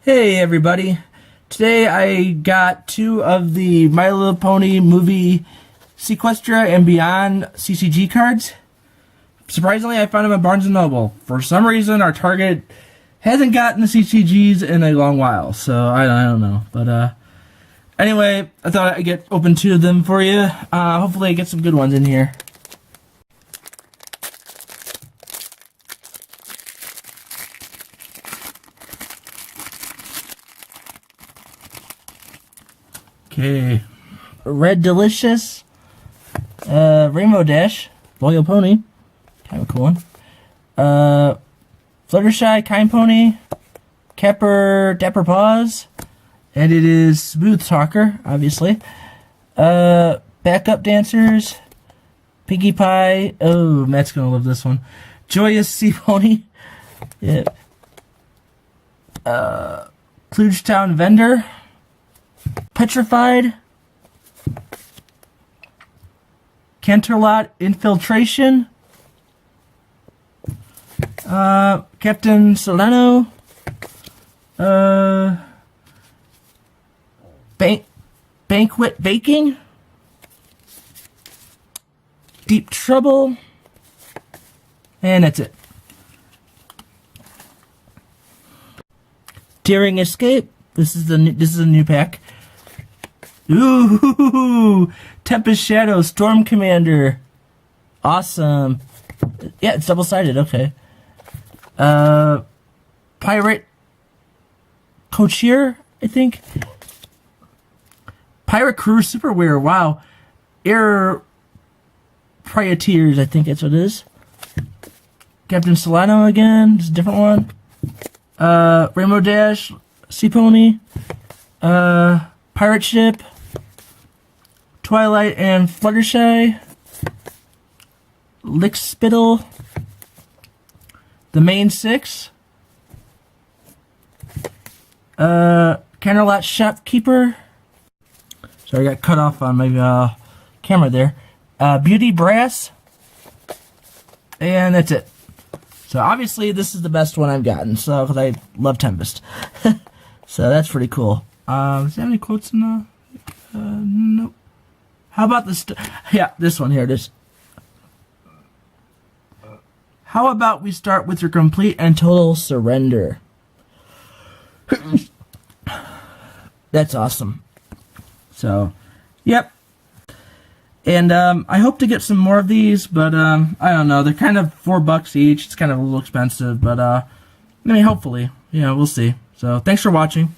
Hey everybody, today I got 2 of the My Little Pony movie Seaquestria and Beyond CCG cards. Surprisingly, I found them at Barnes & Noble. For some reason, our Target hasn't gotten the CCGs in a long while, so I don't know. But anyway, I thought I'd open 2 of them for you. Hopefully I get some good ones in here. Okay, Red Delicious, Rainbow Dash, Loyal Pony, kind of a cool one. Fluttershy, Kind Pony, Capper, Dapper Paws, and it is Smooth Talker, obviously. Backup Dancers, Pinkie Pie. Oh, Matt's gonna love this one. Joyous Sea Pony. Yeah. Klugetown Vendor. Petrified, Canterlot Infiltration, Captain Solano, Banquet Baking, Deep Trouble, and that's it. Daring Escape. This is a new pack. Ooh, Tempest Shadow, Storm Commander. Awesome. Yeah, it's double-sided, okay. Pirate Cochier, I think. Pirate Crew Super Weird, wow. Air Privateers, I think that's what it is. Captain Solano again, it's a different one. Rainbow Dash, Sea Pony. Pirate Ship. Twilight and Fluttershy, Lickspittle, the main 6, Canterlot Shopkeeper. Sorry, I got cut off on my camera there. Beauty Brass, and that's it. So obviously this is the best one I've gotten. So because I love Tempest, so that's pretty cool. Does it have any quotes in the? Nope. How about this? Yeah, this one here. It is. How about we start with your complete and total surrender? That's awesome. So, yep. And I hope to get some more of these, but I don't know. They're kind of $4 each. It's kind of a little expensive, but I mean, hopefully, we'll see. So, thanks for watching.